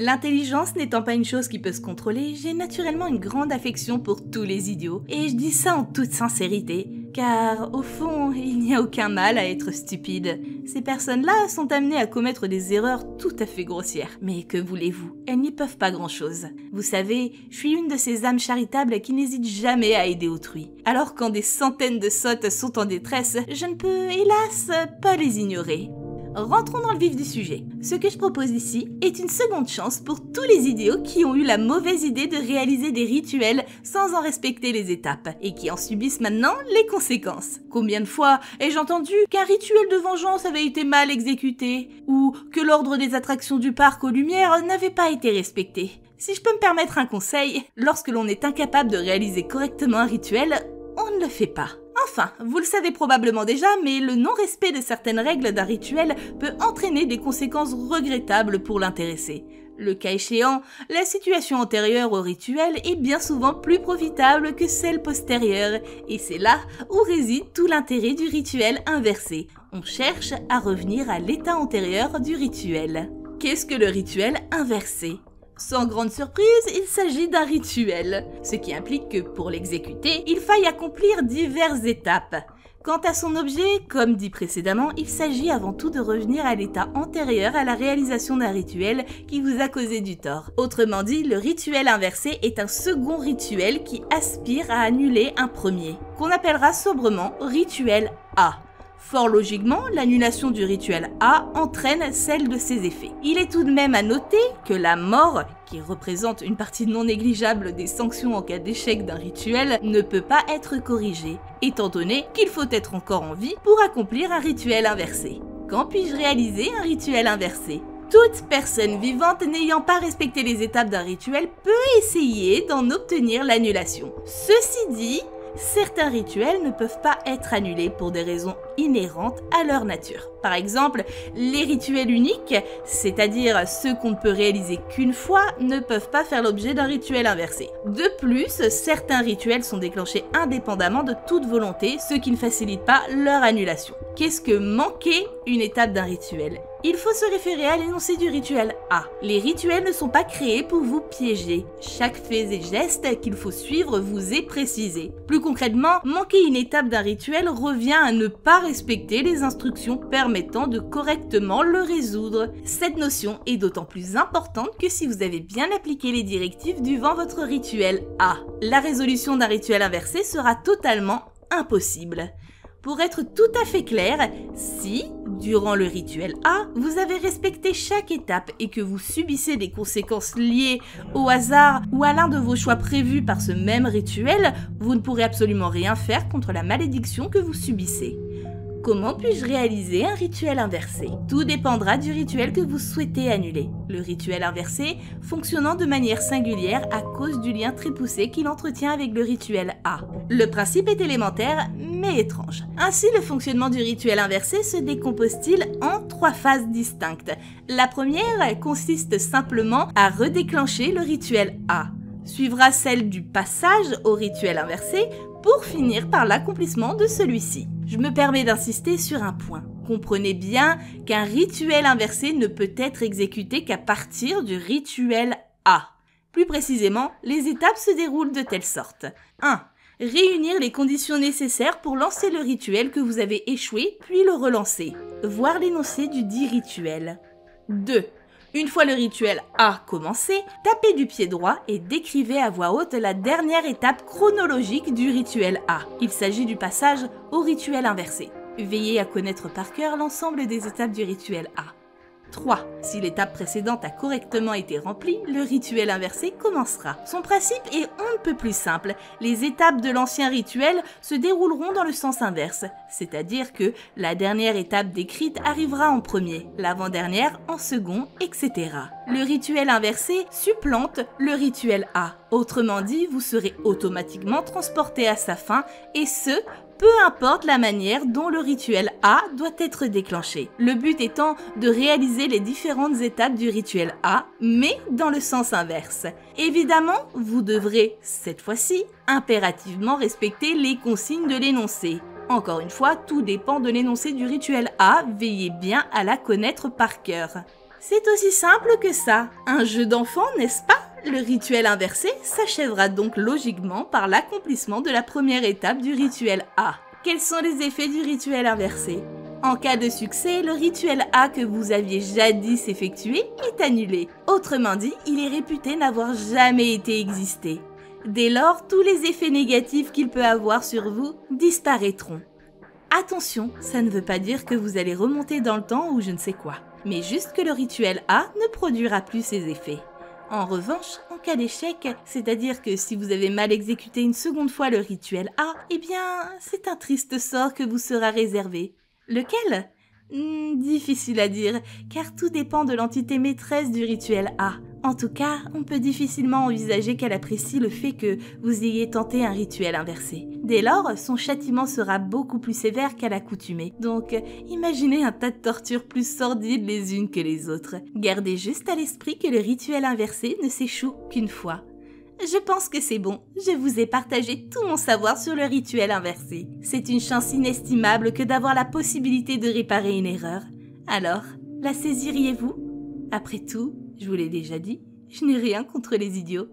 L'intelligence n'étant pas une chose qui peut se contrôler, j'ai naturellement une grande affection pour tous les idiots. Et je dis ça en toute sincérité, car au fond, il n'y a aucun mal à être stupide. Ces personnes-là sont amenées à commettre des erreurs tout à fait grossières. Mais que voulez-vous, elles n'y peuvent pas grand-chose. Vous savez, je suis une de ces âmes charitables qui n'hésitent jamais à aider autrui. Alors quand des centaines de sottes sont en détresse, je ne peux, hélas, pas les ignorer. Rentrons dans le vif du sujet. Ce que je propose ici est une seconde chance pour tous les idiots qui ont eu la mauvaise idée de réaliser des rituels sans en respecter les étapes et qui en subissent maintenant les conséquences. Combien de fois ai-je entendu qu'un rituel de vengeance avait été mal exécuté ou que l'ordre des attractions du parc aux Lumières n'avait pas été respecté? Si je peux me permettre un conseil, lorsque l'on est incapable de réaliser correctement un rituel, on ne le fait pas. Enfin, vous le savez probablement déjà, mais le non-respect de certaines règles d'un rituel peut entraîner des conséquences regrettables pour l'intéressé. Le cas échéant, la situation antérieure au rituel est bien souvent plus profitable que celle postérieure, et c'est là où réside tout l'intérêt du rituel inversé. On cherche à revenir à l'état antérieur du rituel. Qu'est-ce que le rituel inversé ? Sans grande surprise, il s'agit d'un rituel, ce qui implique que pour l'exécuter, il faille accomplir diverses étapes. Quant à son objet, comme dit précédemment, il s'agit avant tout de revenir à l'état antérieur à la réalisation d'un rituel qui vous a causé du tort. Autrement dit, le rituel inversé est un second rituel qui aspire à annuler un premier, qu'on appellera sobrement rituel A. Fort logiquement, l'annulation du rituel A entraîne celle de ses effets. Il est tout de même à noter que la mort, qui représente une partie non négligeable des sanctions en cas d'échec d'un rituel, ne peut pas être corrigée, étant donné qu'il faut être encore en vie pour accomplir un rituel inversé. Quand puis-je réaliser un rituel inversé ? Toute personne vivante n'ayant pas respecté les étapes d'un rituel peut essayer d'en obtenir l'annulation. Ceci dit, certains rituels ne peuvent pas être annulés pour des raisons inhérentes à leur nature. Par exemple, les rituels uniques, c'est-à-dire ceux qu'on ne peut réaliser qu'une fois, ne peuvent pas faire l'objet d'un rituel inversé. De plus, certains rituels sont déclenchés indépendamment de toute volonté, ce qui ne facilite pas leur annulation. Qu'est-ce que manquer une étape d'un rituel ? Il faut se référer à l'énoncé du rituel A. Les rituels ne sont pas créés pour vous piéger. Chaque fait et geste qu'il faut suivre vous est précisé. Plus concrètement, manquer une étape d'un rituel revient à ne pas respecter les instructions permettant de correctement le résoudre. Cette notion est d'autant plus importante que si vous avez bien appliqué les directives durant votre rituel A. La résolution d'un rituel inversé sera totalement impossible. Pour être tout à fait clair, si, durant le rituel A, vous avez respecté chaque étape et que vous subissez des conséquences liées au hasard ou à l'un de vos choix prévus par ce même rituel, vous ne pourrez absolument rien faire contre la malédiction que vous subissez. Comment puis-je réaliser un rituel inversé ? Tout dépendra du rituel que vous souhaitez annuler. Le rituel inversé fonctionnant de manière singulière à cause du lien très poussé qu'il entretient avec le rituel A. Le principe est élémentaire, mais étrange. Ainsi, le fonctionnement du rituel inversé se décompose-t-il en 3 phases distinctes. La première consiste simplement à redéclencher le rituel A. Suivra celle du passage au rituel inversé pour finir par l'accomplissement de celui-ci. Je me permets d'insister sur un point. Comprenez bien qu'un rituel inversé ne peut être exécuté qu'à partir du rituel A. Plus précisément, les étapes se déroulent de telle sorte. 1. Réunir les conditions nécessaires pour lancer le rituel que vous avez échoué, puis le relancer. Voir l'énoncé du dit rituel. 2. Une fois le rituel A commencé, tapez du pied droit et décrivez à voix haute la dernière étape chronologique du rituel A. Il s'agit du passage au rituel inversé. Veillez à connaître par cœur l'ensemble des étapes du rituel A. 3. Si l'étape précédente a correctement été remplie, le rituel inversé commencera. Son principe est on ne peut plus simple. Les étapes de l'ancien rituel se dérouleront dans le sens inverse, c'est-à-dire que la dernière étape décrite arrivera en premier, l'avant-dernière en second, etc. Le rituel inversé supplante le rituel A. Autrement dit, vous serez automatiquement transporté à sa fin, et ce, peu importe la manière dont le rituel A doit être déclenché. Le but étant de réaliser les différentes étapes du rituel A, mais dans le sens inverse. Évidemment, vous devrez, cette fois-ci, impérativement respecter les consignes de l'énoncé. Encore une fois, tout dépend de l'énoncé du rituel A, veillez bien à la connaître par cœur. C'est aussi simple que ça. Un jeu d'enfant, n'est-ce pas? Le rituel inversé s'achèvera donc logiquement par l'accomplissement de la première étape du rituel A. Quels sont les effets du rituel inversé? En cas de succès, le rituel A que vous aviez jadis effectué est annulé. Autrement dit, il est réputé n'avoir jamais été existé. Dès lors, tous les effets négatifs qu'il peut avoir sur vous disparaîtront. Attention, ça ne veut pas dire que vous allez remonter dans le temps ou je ne sais quoi, mais juste que le rituel A ne produira plus ses effets. En revanche, en cas d'échec, c'est-à-dire que si vous avez mal exécuté une seconde fois le rituel A, eh bien, c'est un triste sort que vous sera réservé. Lequel? Difficile à dire, car tout dépend de l'entité maîtresse du rituel A. En tout cas, on peut difficilement envisager qu'elle apprécie le fait que vous ayez tenté un rituel inversé. Dès lors, son châtiment sera beaucoup plus sévère qu'à l'accoutumée. Donc, imaginez un tas de tortures plus sordides les unes que les autres. Gardez juste à l'esprit que le rituel inversé ne s'échoue qu'une fois. Je pense que c'est bon, je vous ai partagé tout mon savoir sur le rituel inversé. C'est une chance inestimable que d'avoir la possibilité de réparer une erreur. Alors, la saisiriez-vous? Après tout, je vous l'ai déjà dit, je n'ai rien contre les idiots.